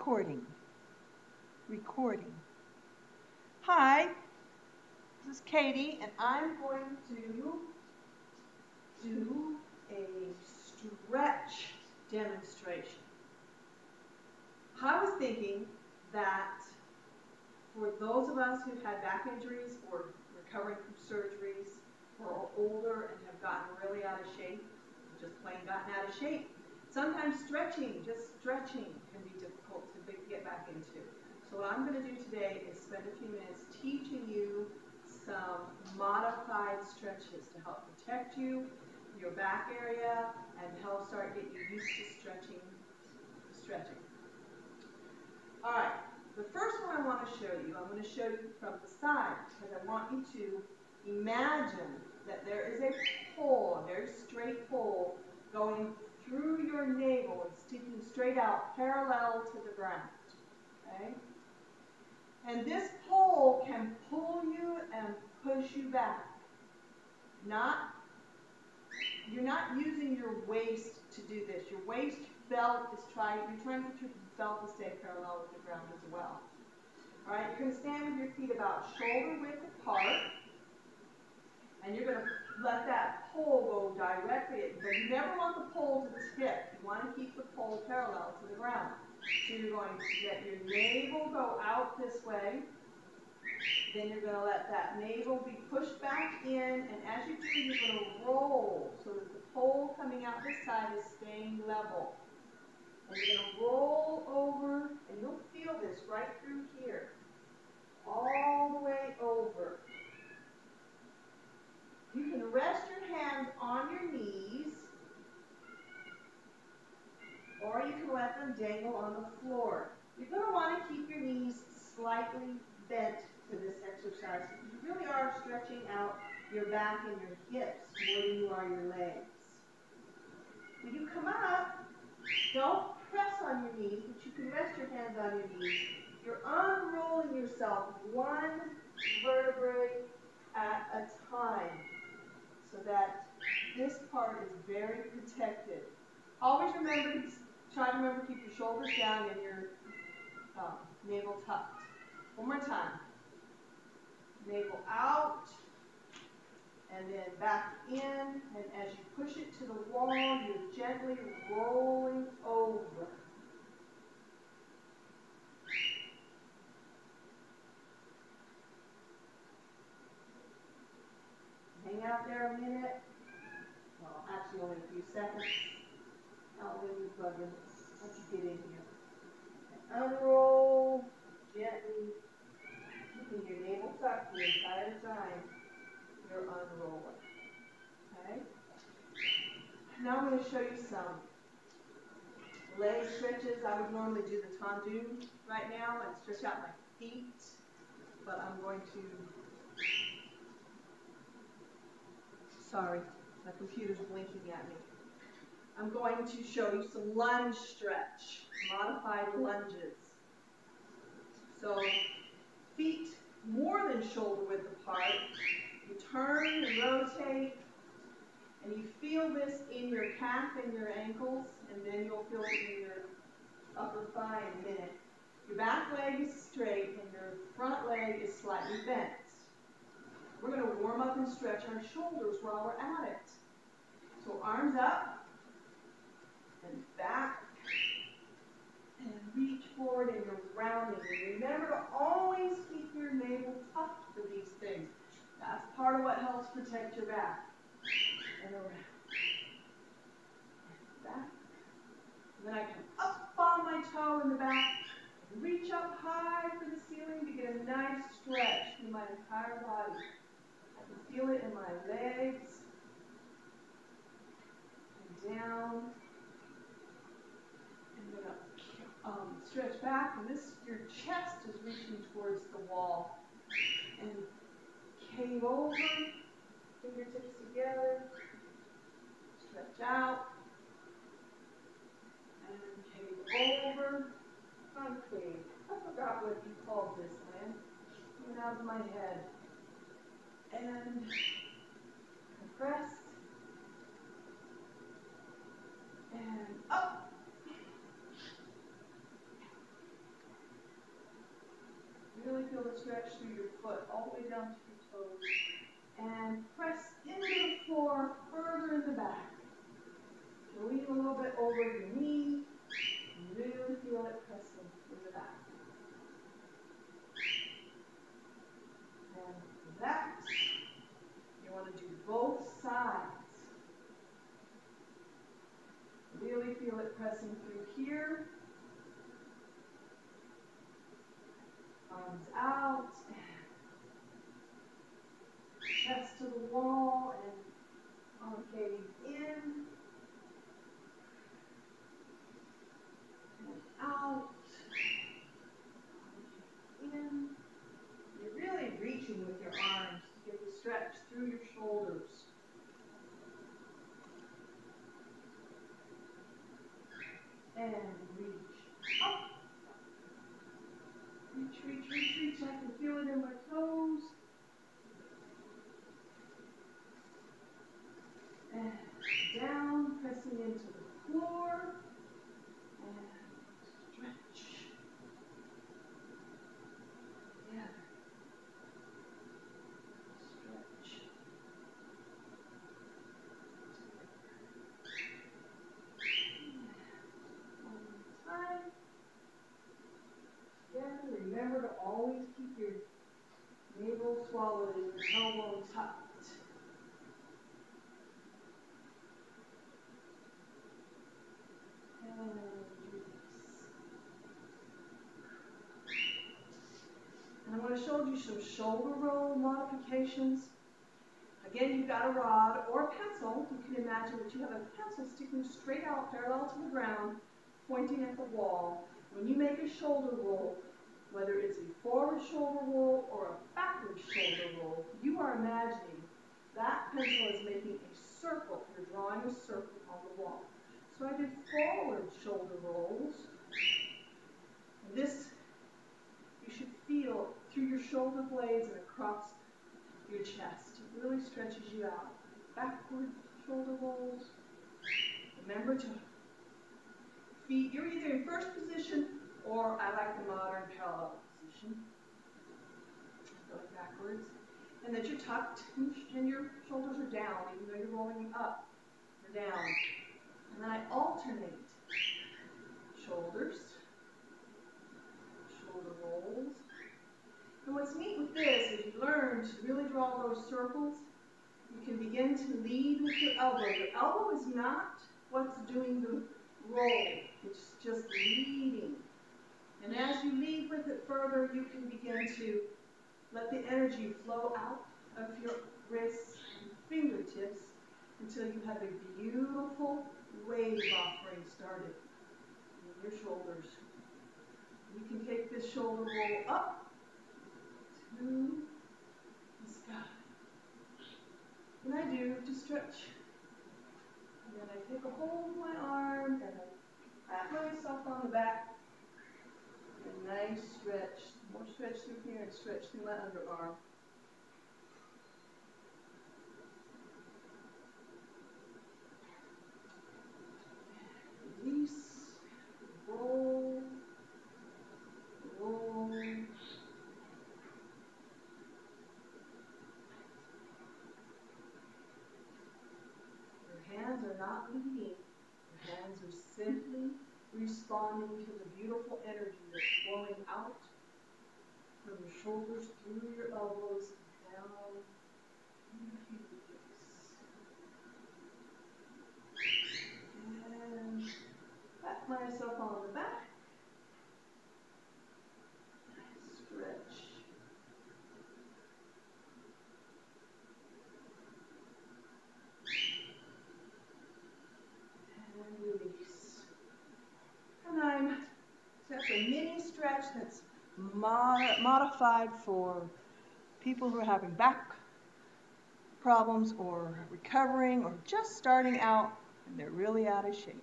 recording. Hi, this is Katie, and I'm going to do a stretch demonstration. I was thinking that for those of us who've had back injuries or recovering from surgeries or are older and have gotten really out of shape, just plain gotten out of shape, sometimes just stretching can be difficult to get back into. So what I'm going to do today is spend a few minutes teaching you some modified stretches to help protect you, your back area, and help start getting you used to stretching. All right, the first one I want to show you, I'm going to show you from the side because I want you to imagine that there is a pole, a very straight pole, going through your navel and sticking straight out parallel to the ground. Okay? And this pole can pull you and push you back. You're not using your waist to do this. Your waist belt is you're trying to get your belt to stay parallel with the ground as well. All right, you're going to stand with your feet about shoulder width apart, and you're going to let that pole go directly, but you never want the pole to tip. You want to keep the pole parallel to the ground. So you're going to let your navel go out this way. Then you're going to let that navel be pushed back in, and as you do, you're going to roll so that the pole coming out this side is staying level. And you're going to roll over, and you'll feel this right through here, all the way over. You can rest your hands on your knees, or you can let them dangle on the floor. You're going to want to keep your knees slightly bent to this exercise because you really are stretching out your back and your hips more than you are your legs. When you come up, don't press on your knees, but you can rest your hands on your knees. You're unrolling yourself one vertebrae at a time so that this part is very protected. Always try to remember to keep your shoulders down and your navel tucked. One more time. Navel out, and then back in, and as you push it to the wall, you're gently rolling over. Hang out there a minute. Well, actually only a few seconds. I'll leave you bugging once you get in here. And unroll gently, keeping your navel tucked the entire time you're unrolling. Okay? Now I'm going to show you some leg stretches. I would normally do the tendu right now and stretch out my feet, but I'm going to, sorry, my computer's blinking at me. I'm going to show you some lunge stretch, modified lunges. So feet more than shoulder width apart. You turn and rotate, and you feel this in your calf and your ankles, and then you'll feel it in your upper thigh in a minute. Your back leg is straight, and your front leg is slightly bent. We're going to warm up and stretch our shoulders while we're at it. So arms up, and back, and reach forward, and you're rounding. And remember to always keep your navel tucked for these things. That's part of what helps protect your back. And around. And back. And then I come up on my toe in the back. And reach up high for the ceiling to get a nice stretch through my entire body. I can feel it in my legs. And down. And then up. Stretch back. And your chest is reaching towards the wall. And cave over. Fingertips together. Stretch out. And cave over. Concave. I forgot what you called this, man. Went out of my head. And compress. And up. Really feel the stretch through your foot, all the way down to your toes. And press into the floor, further in the back. Lean a little bit over your knee. Really feel it pressing in the back. And relax. You want to do both sides. Really feel it pressing through here. Arms out. Chest to the wall and concaving in. And out. In. You're really reaching with your arms to get the stretch through your shoulders. And reach up. Reach, reach, reach, reach. I can feel it in my toes. And down, pressing into the floor. And stretch. Together. Stretch. One more time. Together. Remember to always keep your navel swallowed and your tailbone tucked. And release. And I want to show you some shoulder roll modifications. Again, you've got a rod or a pencil. You can imagine that you have a pencil sticking straight out parallel to the ground, pointing at the wall. When you make a shoulder roll, whether it's a forward shoulder roll or a backward shoulder roll, you are imagining that pencil is making a circle. You're drawing a circle on the wall. So I did forward shoulder rolls. And this, you should feel through your shoulder blades and across your chest. It really stretches you out. Backward shoulder rolls. Remember to feet, you're either in first position or I like the modern parallel position. Going backwards. And that you're tucked and your shoulders are down, even though you're rolling up or down. And then I alternate shoulders, shoulder rolls. And what's neat with this is you learn to really draw those circles. You can begin to lead with your elbow. Your elbow is not what's doing the roll. It's just leading. And as you lead with it further, you can begin to let the energy flow out of your wrists and fingertips until you have a beautiful wave offering started in your shoulders. You can take this shoulder roll up to the sky. And I do to stretch. And then I take a hold of my arm and I pat myself on the back. A nice stretch. More stretch through here and stretch through my underarm. Release. Roll. Roll. Your hands are not leading. Your hands are simply responding to the beautiful energy that's flowing out from your shoulders, through your elbows, down your fingertips. And pat myself on the back. Stretch. And release. And that's a mini stretch that's modified for people who are having back problems or recovering or just starting out and they're really out of shape.